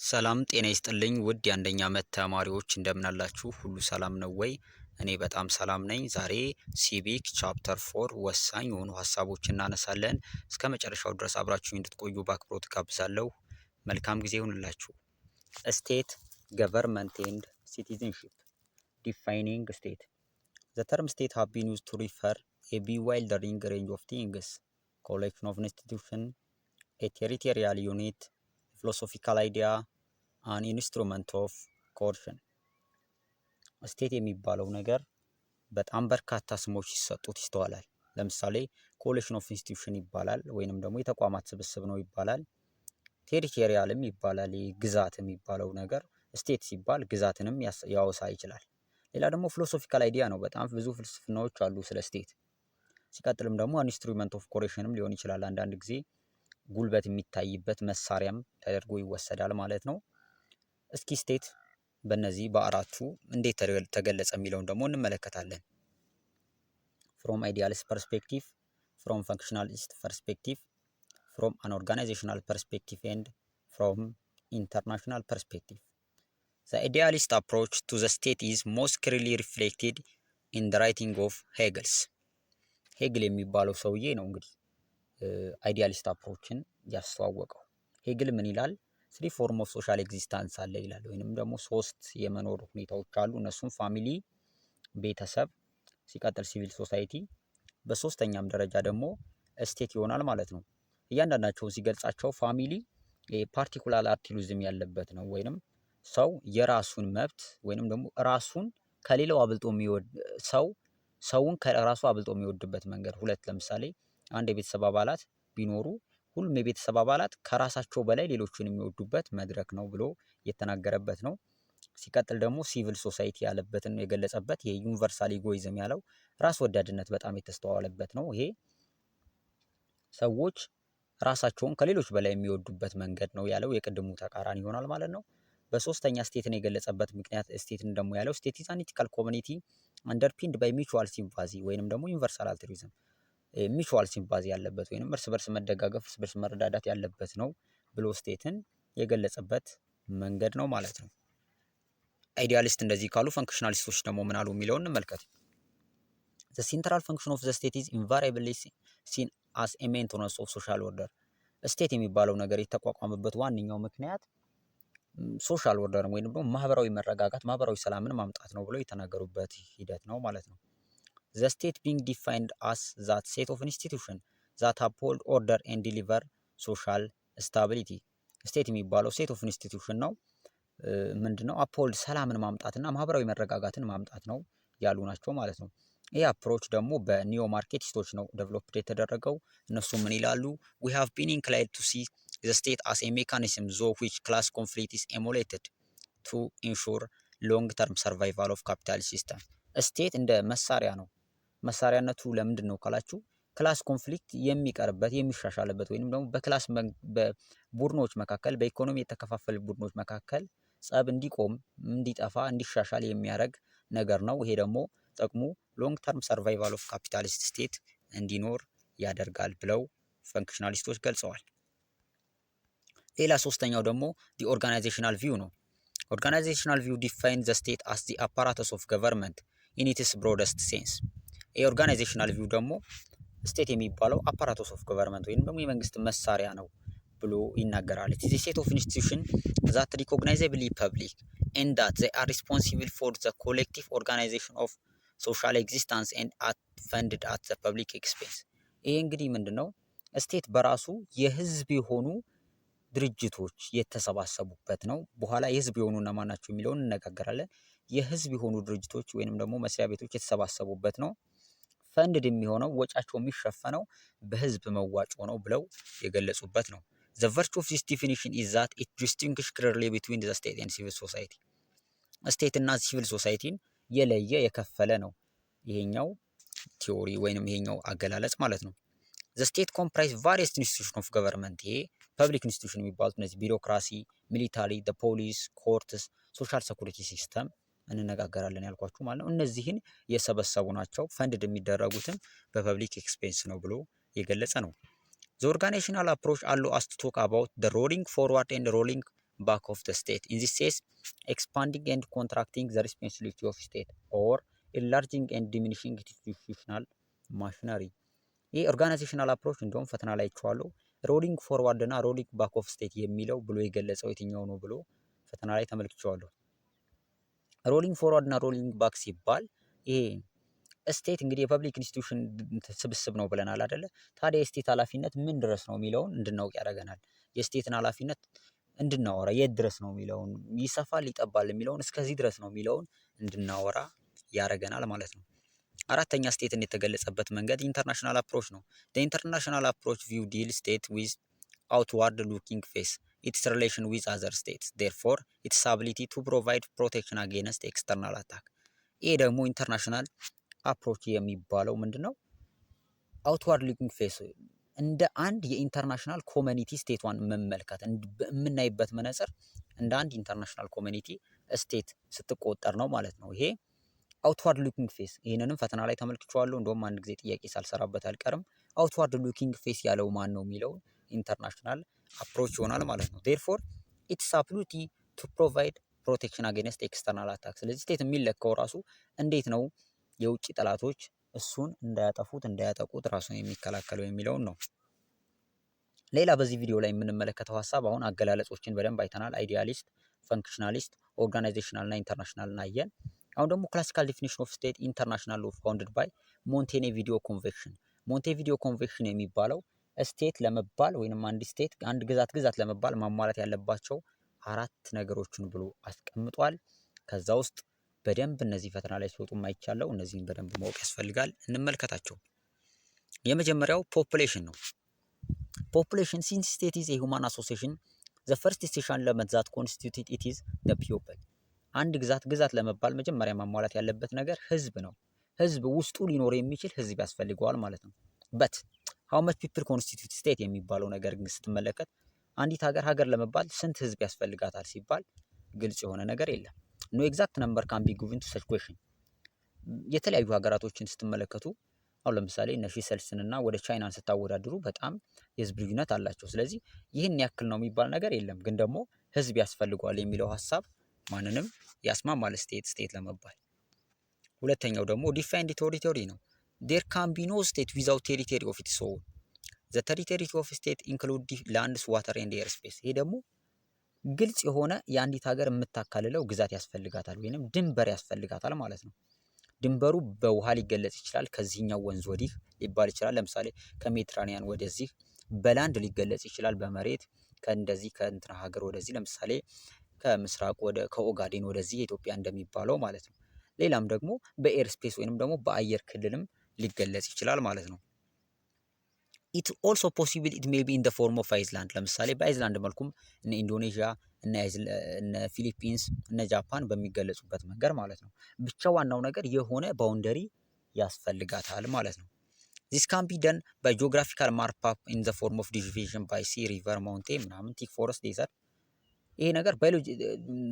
ሰላም ጤና ይስጥልኝ ውድ የአንደኛ ዓመት ተማሪዎች እንደምን አላችሁ? ሁሉ ሰላም ነው ወይ? እኔ በጣም ሰላም ነኝ። ዛሬ ሲቪክ ቻፕተር 4 ወሳኝ የሆኑ ሀሳቦችን እናነሳለን። እስከ መጨረሻው ድረስ አብራችሁ እንድትቆዩ በአክብሮት ጋብዛለሁ። መልካም ጊዜ ይሁንላችሁ። ስቴት ገቨርንመንት ኤንድ ሲቲዝንሺፕ ዲፋይኒንግ ስቴት ዘ ተርም ስቴት ሃቭ ቢን ዩዝድ ቱ ሪፈር ኤ ቢዋይልደሪንግ ሬንጅ ኦፍ ቲንግስ ኮሌክሽን ኦፍ ኢንስቲትዩሽን ኤ ቴሪቶሪያል ዩኒት philosophical idea an instrument of coercion ስቴት የሚባለው ነገር በጣም በርካታ ስሞች ሲሰጡት ይስተዋላል። ለምሳሌ ኮሌክሽን ኦፍ ኢንስቲትዩሽን ይባላል፣ ወይንም ደግሞ የተቋማት ስብስብ ነው ይባላል። ቴሪቶሪያልም ይባላል፣ ግዛት የሚባለው ነገር ስቴት ሲባል ግዛትንም ያወሳ ይችላል። ሌላ ደግሞ ፊሎሶፊካል አይዲያ ነው። በጣም ብዙ ፍልስፍናዎች አሉ ስለ ስቴት። ሲቀጥልም ደግሞ ኢንስትሩመንት ኦፍ ኮሬሽንም ሊሆን ይችላል። አንዳንድ ጊዜ ጉልበት የሚታይበት መሳሪያም ተደርጎ ይወሰዳል ማለት ነው። እስኪ ስቴት በእነዚህ በአራቱ እንዴት ተገለጸ የሚለውን ደግሞ እንመለከታለን። ፍሮም አይዲያሊስት ፐርስፔክቲቭ፣ ፍሮም ፈንክሽናሊስት ፐርስፔክቲቭ፣ ፍሮም አን ኦርጋናይዜሽናል ፐርስፔክቲቭ ኤንድ ፍሮም ኢንተርናሽናል ፐርስፔክቲቭ። ዘ አይዲያሊስት አፕሮች ቱ ዘ ስቴት ኢዝ ሞስት ክሊርሊ ሪፍሌክትድ ኢን ዘ ራይቲንግ ኦፍ ሄግልስ። ሄግል የሚባለው ሰውዬ ነው እንግዲህ አይዲያሊስት አፕሮችን ያስተዋወቀው። ሄግል ምን ይላል? ስሪ ፎርም ኦፍ ሶሻል ኤግዚስታንስ አለ ይላል። ወይንም ደግሞ ሶስት የመኖር ሁኔታዎች አሉ። እነሱም ፋሚሊ፣ ቤተሰብ፣ ሲቀጥል ሲቪል ሶሳይቲ፣ በሶስተኛም ደረጃ ደግሞ ስቴት ይሆናል ማለት ነው። እያንዳንዳቸውን ሲገልጻቸው ፋሚሊ ፓርቲኩላር አርቲሉዝም ያለበት ነው። ወይንም ሰው የራሱን መብት ወይንም ደግሞ ራሱን ከሌላው አብልጦ የሚወድ ሰውን ከራሱ አብልጦ የሚወድበት መንገድ። ሁለት ለምሳሌ አንድ የቤተሰብ አባላት ቢኖሩ ሁሉም የቤተሰብ አባላት ከራሳቸው በላይ ሌሎችን የሚወዱበት መድረክ ነው ብሎ የተናገረበት ነው። ሲቀጥል ደግሞ ሲቪል ሶሳይቲ ያለበትን የገለጸበት የዩኒቨርሳል ኢጎይዝም ያለው ራስ ወዳድነት በጣም የተስተዋለበት ነው። ይሄ ሰዎች ራሳቸውን ከሌሎች በላይ የሚወዱበት መንገድ ነው ያለው የቅድሙ ተቃራኒ ይሆናል ማለት ነው። በሶስተኛ ስቴትን የገለጸበት ምክንያት ስቴትን ደግሞ ያለው ስቴት ኢዝ አን ኢቲካል ኮሚኒቲ አንደርፒንድ ባይ ሚቹዋል ሲምፓዚ ወይንም ደግሞ ዩኒቨርሳል አልትሩይዝም ሚቹዋል ሲምፓዚ ያለበት ወይንም እርስ በርስ መደጋገፍ፣ እርስ በርስ መረዳዳት ያለበት ነው ብሎ ስቴትን የገለጸበት መንገድ ነው ማለት ነው። አይዲያሊስት እንደዚህ ካሉ ፈንክሽናሊስቶች ደግሞ ምን አሉ የሚለውን እንመልከት። ዘ ሴንትራል ፈንክሽን ኦፍ ዘ ስቴት ኢዝ ኢንቫሪያብሊ ሲን አስ ኤ ሜንቴናንስ ኦፍ ሶሻል ኦርደር። ስቴት የሚባለው ነገር የተቋቋመበት ዋነኛው ምክንያት ሶሻል ኦርደር ወይንም ደግሞ ማህበራዊ መረጋጋት፣ ማህበራዊ ሰላምን ማምጣት ነው ብለው የተናገሩበት ሂደት ነው ማለት ነው። The state being defined as that set of institutions that uphold order and deliver social stability. ስቴት የሚባለው ሴት ኦፍ ኢንስቲትዩሽን ነው። ምንድነው? አፖልድ ሰላምን ማምጣትና ማህበራዊ መረጋጋትን ማምጣት ነው ያሉ ናቸው ማለት ነው። ይህ አፕሮች ደግሞ በኒዮ ማርኬቲስቶች ነው ዴቨሎፕድ የተደረገው። እነሱ ምን ይላሉ? we have been inclined to see the state as a mechanism through which class conflict is emulated to ensure long term survival of capitalist system. ስቴት እንደ መሳሪያ ነው። መሳሪያነቱ ለምንድን ነው ካላችሁ ክላስ ኮንፍሊክት የሚቀርበት የሚሻሻልበት ወይንም ደግሞ በክላስ በቡድኖች መካከል በኢኮኖሚ የተከፋፈሉ ቡድኖች መካከል ጸብ እንዲቆም፣ እንዲጠፋ፣ እንዲሻሻል የሚያደርግ ነገር ነው። ይሄ ደግሞ ጥቅሙ ሎንግ ተርም ሰርቫይቫል ኦፍ ካፒታሊስት ስቴት እንዲኖር ያደርጋል ብለው ፈንክሽናሊስቶች ገልጸዋል። ሌላ ሶስተኛው ደግሞ ዲ ኦርጋናይዜሽናል ቪው ነው። ኦርጋናይዜሽናል ቪው ዲፋይን ዘ ስቴት አስ ዲ አፓራተስ ኦፍ ገቨርንመንት ኢን ኢትስ ብሮደስት ሴንስ። የኦርጋናይዜሽናል ቪው ደግሞ ስቴት የሚባለው አፓራቶስ ኦፍ ገቨርንመንት ወይም ደግሞ የመንግስት መሳሪያ ነው ብሎ ይናገራል። ኢት ኢዝ ኤ ሴት ኦፍ ኢንስቲትዩሽን ዛት ሪኮግናይዘብሊ ፐብሊክ ኤንድ ዳት ዘይ አር ሪስፖንሲብል ፎር ዘ ኮሌክቲቭ ኦርጋናይዜሽን ኦፍ ሶሻል ኤግዚስታንስ ኤንድ ፈንድድ አት ዘ ፐብሊክ ኤክስፔንስ። ይሄ እንግዲህ ምንድነው? ስቴት በራሱ የህዝብ የሆኑ ድርጅቶች የተሰባሰቡበት ነው። በኋላ የህዝብ የሆኑ እነማን ናቸው የሚለውን እነጋገራለን። የህዝብ የሆኑ ድርጅቶች ወይንም ደግሞ መስሪያ ቤቶች የተሰባሰቡበት ነው። ፈንድድ የሚሆነው ወጫቸው የሚሸፈነው በህዝብ መዋጮ ነው ብለው የገለጹበት ነው። The virtue of this definition is that it distinguishes clearly between the state and civil society. ስቴት እና ሲቪል ሶሳይቲን የለየ የከፈለ ነው ይሄኛው ቲዮሪ ወይንም ይሄኛው አገላለጽ ማለት ነው። The state comprises various institutions of government. ይሄ ፐብሊክ ኢንስቲትዩሽን የሚባሉት እነዚህ ቢሮክራሲ፣ ሚሊታሪ፣ the police, courts, social security system እንነጋገራለን ያልኳችሁ ማለት ነው። እነዚህን የሰበሰቡ ናቸው። ፈንድድ የሚደረጉትም በፐብሊክ ኤክስፔንስ ነው ብሎ የገለጸ ነው። The organizational approach allows us to talk about the rolling forward and rolling back of the state. In this case, expanding and contracting the responsibility of state or enlarging and diminishing institutional machinery። ይህ ኦርጋናይዜሽናል አፕሮች እንደውም ፈተና ላይ አይቼዋለሁ። ሮሊንግ ፎርዋርድ እና ሮሊንግ ባክ ኦፍ ስቴት የሚለው ብሎ የገለጸው የትኛው ነው ብሎ ፈተና ላይ ተመልክቼዋለሁ። ሮሊንግ ፎርዋርድ እና ሮሊንግ ባክ ሲባል ይሄ ስቴት እንግዲህ የፐብሊክ ኢንስቲትዩሽን ስብስብ ነው ብለናል አይደለ? ታዲያ የስቴት ኃላፊነት ምን ድረስ ነው የሚለውን እንድናውቅ ያደርገናል። የስቴትን ኃላፊነት እንድናወራ የት ድረስ ነው የሚለውን ይሰፋል ይጠባል የሚለውን እስከዚህ ድረስ ነው የሚለውን እንድናወራ ያደርገናል ማለት ነው። አራተኛ ስቴትን የተገለጸበት መንገድ ኢንተርናሽናል አፕሮች ነው። ኢንተርናሽናል አፕሮች ቪው ዲል ስቴት ዊዝ አውትዋርድ ሉኪንግ ፌስ ኢትስ ሪሌሽን ዊዝ አዘር ስቴትስ ዴርፎር ኢትስ አቢሊቲ ቱ ፕሮቫይድ ፕሮቴክሽን አጌንስት ኤክስተርናል አታክ። ይሄ ደግሞ ኢንተርናሽናል አፕሮች የሚባለው ምንድን ነው? አውትዋርድ ሉኪንግ ፌስ እንደ አንድ የኢንተርናሽናል ኮሚኒቲ ስቴቷን መመልከት የምናይበት መነጽር እንደ አንድ ኢንተርናሽናል ኮሚኒቲ ስቴት ስትቆጠር ነው ማለት ነው። ይሄ አውትዋርድ ሉኪንግ ፌስ። ይህንንም ፈተና ላይ ተመልክቼዋለሁ። እንደውም አንድ ጊዜ ጥያቄ ሳልሰራበት አልቀርም። አውትዋርድ ሉኪንግ ፌስ ያለው ማን ነው የሚለውን ኢንተርናሽናል አፕሮች ይሆናል ማለት ነው። ዴርፎር ኢትስ አቢሊቲ ቱ ፕሮቫይድ ፕሮቴክሽን አጌንስት ኤክስተርናል አታክ። ስለዚህ ስቴት የሚለካው ራሱ እንዴት ነው የውጭ ጠላቶች እሱን እንዳያጠቁት ራሱን የሚከላከለው የሚለውን ነው። ሌላ በዚህ ቪዲዮ ላይ የምንመለከተው ሀሳብ አሁን አገላለጾችን በደንብ አይተናል። አይዲያሊስት፣ ፈንክሽናሊስት፣ ኦርጋናይዜሽናል እና ኢንተርናሽናል አየን። አሁን ደግሞ ክላሲካል ዲፊኒሽን ኦፍ ስቴት ኢንተርናሽናል ሎው ፋውንድድ ባይ ሞንቴቪዲዮ ኮንቬንሽን። ሞንቴቪዲዮ ኮንቬንሽን የሚባለው ስቴት ለመባል ወይንም አንድ ግዛት ለመባል ማሟላት ያለባቸው 4 ነገሮችን ብሎ አስቀምጧል። ከዛ ውስጥ በደንብ እነዚህ ፈተና ላይ ሲወጡ ማይቻለው እነዚህን በደንብ ማወቅ ያስፈልጋል። እንመልከታቸው። የመጀመሪያው ፖፑሌሽን ነው። ፖፑሌሽን ሲንስ ስቴት ኢዝ ኤ ሁማን አሶሲዬሽን ዘ ፈርስት ስቴሽን ኤለመንት ዛት ኮንስቲቱት ኢት ኢዝ ዘ ፒፕል። አንድ ግዛት ለመባል መጀመሪያ ማሟላት ያለበት ነገር ህዝብ ነው። ህዝብ ውስጡ ሊኖር የሚችል ህዝብ ያስፈልገዋል ማለት ነው። በት ሃው መች ፒፕል ኮንስቲቱት ስቴት የሚባለው ነገር ግን ስትመለከት አንዲት ሀገር ለመባል ስንት ህዝብ ያስፈልጋታል ሲባል ግልጽ የሆነ ነገር የለም። ኖ ኤግዛክት ነምበር ካን ቢ ጊቭን ቱ ሰች ኩዌሽን። የተለያዩ ሀገራቶችን ስትመለከቱ አሁን ለምሳሌ እነ ሴሸልስን እና ወደ ቻይናን ስታወዳድሩ በጣም የህዝብ ልዩነት አላቸው። ስለዚህ ይህን ያክል ነው የሚባል ነገር የለም። ግን ደግሞ ህዝብ ያስፈልገዋል የሚለው ሀሳብ ማንንም ያስማማል ስቴት ለመባል። ሁለተኛው ደግሞ ዲፋይንድ ቴሪቶሪ ነው። ዴር ካን ቢ ኖ ስቴት ዊዛውት ቴሪቶሪ ኦፍ ኢትስ ኦውን። ዘ ቴሪቶሪ ኦፍ ስቴት ኢንክሉድ ላንድስ ዋተር ኤንድ ኤር ስፔስ። ይሄ ደግሞ ግልጽ የሆነ የአንዲት ሀገር የምታካልለው ግዛት ያስፈልጋታል ወይንም ድንበር ያስፈልጋታል ማለት ነው። ድንበሩ በውሃ ሊገለጽ ይችላል። ከዚህኛው ወንዝ ወዲህ ሊባል ይችላል። ለምሳሌ ከሜዲትራኒያን ወደዚህ። በላንድ ሊገለጽ ይችላል በመሬት ከእንደዚህ ከእንትና ሀገር ወደዚህ፣ ለምሳሌ ከምስራቅ ከኦጋዴን ወደዚህ ኢትዮጵያ እንደሚባለው ማለት ነው። ሌላም ደግሞ በኤር ስፔስ ወይንም ደግሞ በአየር ክልልም ሊገለጽ ይችላል ማለት ነው። ኢት ኦልሶ ፖሲብል ኢት ሜይ ቢ ኢን ዘ ፎርም ኦፍ አይዝላንድ። ለምሳሌ በአይዝላንድ መልኩም እነ ኢንዶኔዥያ እነ ፊሊፒንስ እነ ጃፓን በሚገለጹበት መንገድ ማለት ነው። ብቻ ዋናው ነገር የሆነ ባውንደሪ ያስፈልጋታል ማለት ነው። ዚስ ካን ቢ ደን ባይ ጂኦግራፊካል ማፕ ኢን ዘ ፎርም ኦፍ ዲቪዥን ባይ ሲ ሪቨር ማውንቴን ምናምን ቲክ ፎረስት ዴዘርት። ይሄ ነገር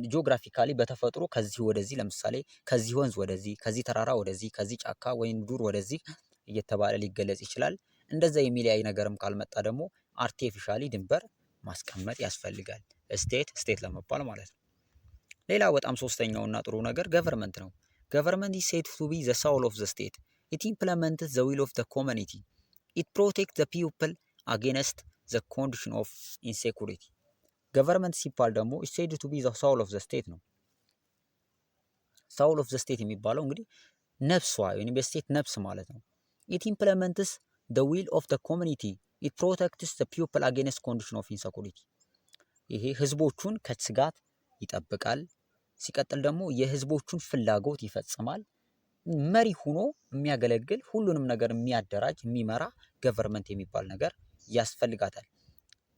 ጂኦግራፊካሊ በተፈጥሮ ከዚህ ወደዚህ፣ ለምሳሌ ከዚህ ወንዝ ወደዚህ፣ ከዚህ ተራራ ወደዚህ፣ ከዚህ ጫካ ወይም ዱር ወደዚህ እየተባለ ሊገለጽ ይችላል። እንደዛ የሚለያይ ነገርም ካልመጣ ደግሞ አርቲፊሻሊ ድንበር ማስቀመጥ ያስፈልጋል ስቴት ለመባል ማለት ነው። ሌላ በጣም ሶስተኛውና ጥሩ ነገር ገቨርንመንት ነው። ገቨርንመንት ኢዝ ሴድ ቱ ቢ ዘ ሳውል ኦፍ ዘ ስቴት ኢት ኢምፕለመንትስ ዘ ዊል ኦፍ ዘ ኮሚኒቲ ኢት ፕሮቴክት ዘ ፒፕል አጌንስት ዘ ኮንዲሽን ኦፍ ኢንሴኩሪቲ። ገቨርንመንት ሲባል ደግሞ ኢዝ ሴድ ቱ ቢ ዘ ሳውል ኦፍ ዘ ስቴት ነው። ሳውል ኦፍ ዘ ስቴት የሚባለው እንግዲህ ነፍሷ ወይም የስቴት ነፍስ ማለት ነው። ኢት ኢምፕለመንትስ the will of the community it protects the people against condition of insecurity። ይሄ ህዝቦቹን ከስጋት ይጠብቃል። ሲቀጥል ደግሞ የህዝቦቹን ፍላጎት ይፈጽማል። መሪ ሆኖ የሚያገለግል ሁሉንም ነገር የሚያደራጅ የሚመራ ገቨርንመንት የሚባል ነገር ያስፈልጋታል።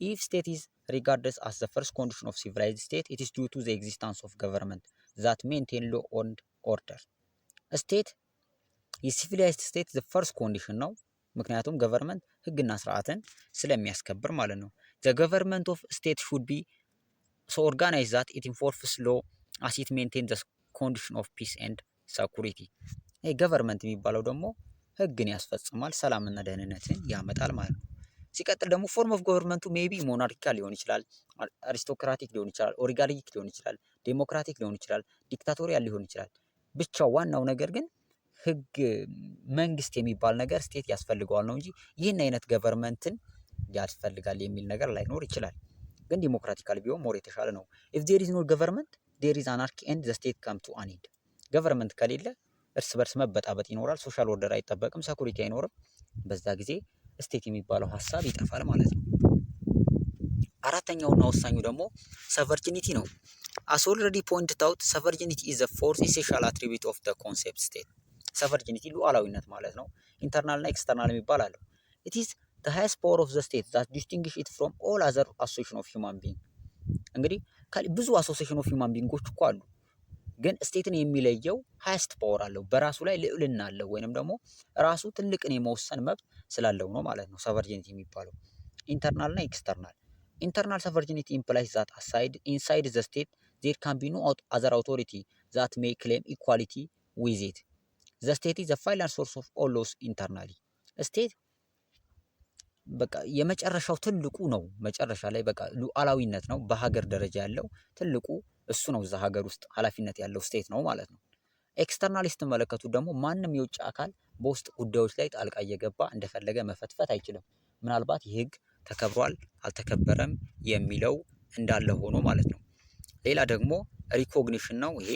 if state is regarded as the first condition of civilized state it is due to the existence of government that maintain law and order። ስቴት የሲቪላይዝድ ስቴት the first condition ነው። ምክንያቱም ገቨርንመንት ህግና ስርዓትን ስለሚያስከብር ማለት ነው። ዘ ገቨርንመንት ኦፍ ስቴት ሹድ ቢ ሶ ኦርጋናይዝ ዛት ኢት ኢንፎርስስ ሎ አስ ኢት ሜንቴን ዘ ኮንዲሽን ኦፍ ፒስ ኤንድ ሰኩሪቲ። ይሄ ገቨርንመንት የሚባለው ደግሞ ህግን ያስፈጽማል፣ ሰላምና ደህንነትን ያመጣል ማለት ነው። ሲቀጥል ደግሞ ፎርም ኦፍ ገቨርንመንቱ ሜቢ ሞናርኪካል ሊሆን ይችላል፣ አሪስቶክራቲክ ሊሆን ይችላል፣ ኦሊጋርኪክ ሊሆን ይችላል፣ ዴሞክራቲክ ሊሆን ይችላል፣ ዲክታቶሪያል ሊሆን ይችላል። ብቻ ዋናው ነገር ግን ህግ መንግስት የሚባል ነገር ስቴት ያስፈልገዋል ነው እንጂ ይህን አይነት ገቨርንመንትን ያስፈልጋል የሚል ነገር ላይኖር ይችላል። ግን ዲሞክራቲካል ቢሆን ሞር የተሻለ ነው። ኢፍ ዜር ኢዝ ኖ ገቨርንመንት ዜር ኢዝ አናርኪ ኤንድ ዘ ስቴት ካም ቱ አን ኤንድ። ገቨርንመንት ከሌለ እርስ በርስ መበጣበጥ ይኖራል፣ ሶሻል ኦርደር አይጠበቅም፣ ሰኩሪቲ አይኖርም። በዛ ጊዜ ስቴት የሚባለው ሀሳብ ይጠፋል ማለት ነው። አራተኛውና ወሳኙ ደግሞ ሰቨርጂኒቲ ነው። አስ ኦልሬዲ ፖይንትድ አውት ሰቨርጂኒቲ ኢዝ ዘ ፎርዝ ኢሴንሻል አትሪቢዩት ኦፍ ዘ ኮንሴፕት ስቴት። ሰቨርጂኒቲ ሉዓላዊነት ማለት ነው። ኢንተርናል እና ኤክስተርናል የሚባል አለው። ኢት ኢዝ ዘ ሃይስት ፓወር ኦፍ ዘ ስቴት ዛት ዲስቲንግዊሽ ኢት ፍሮም ኦል አዘር አሶሲዬሽን ኦፍ ሂውማን ቢንግ። እንግዲህ ብዙ አሶሲዬሽን ኦፍ ሂውማን ቢንጎች እኮ አሉ፣ ግን ስቴትን የሚለየው ሃይስት ፓወር አለው፣ በራሱ ላይ ልዕልና አለው፣ ወይንም ደግሞ ራሱ ትልቅን የመወሰን መብት ስላለው ነው ማለት ነው ሰቨርጂኒቲ የሚባለው። ኢንተርናል እና ኤክስተርናል። ኢንተርናል ሰቨርጂኒቲ ኢምፕላይስ ዛት ኢንሳይድ ዘ ስቴት ዜር ካን ቢ ኖ አዘር አውቶሪቲ ዛት ሜይ ክሌም ኢኳሊቲ ዊዝ ኢት። ዘ ስቴት ኢዝ ዘ ፋይናል ሶርስ ኦፍ ኦል ሎስ ኢንተርናሊ። ስቴት በቃ የመጨረሻው ትልቁ ነው። መጨረሻ ላይ በቃ ሉዓላዊነት ነው በሀገር ደረጃ ያለው ትልቁ እሱ ነው። እዛ ሀገር ውስጥ ኃላፊነት ያለው ስቴት ነው ማለት ነው። ኤክስተርናሊ ስትመለከቱ ደግሞ ማንም የውጭ አካል በውስጥ ጉዳዮች ላይ ጣልቃ እየገባ እንደፈለገ መፈትፈት አይችልም። ምናልባት ይህ ህግ ተከብሯል አልተከበረም የሚለው እንዳለ ሆኖ ማለት ነው። ሌላ ደግሞ ሪኮግኒሽን ነው። ይሄ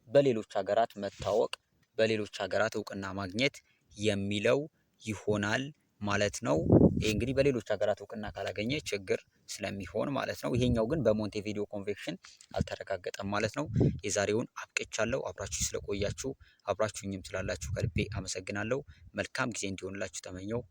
በሌሎች ሀገራት መታወቅ፣ በሌሎች ሀገራት እውቅና ማግኘት የሚለው ይሆናል ማለት ነው። ይሄ እንግዲህ በሌሎች ሀገራት እውቅና ካላገኘ ችግር ስለሚሆን ማለት ነው። ይሄኛው ግን በሞንቴቪዲዮ ኮንቬንሽን አልተረጋገጠም ማለት ነው። የዛሬውን አብቅቻለሁ። አብራችሁ ስለቆያችሁ አብራችሁኝም ስላላችሁ ከልቤ አመሰግናለሁ። መልካም ጊዜ እንዲሆንላችሁ ተመኘው።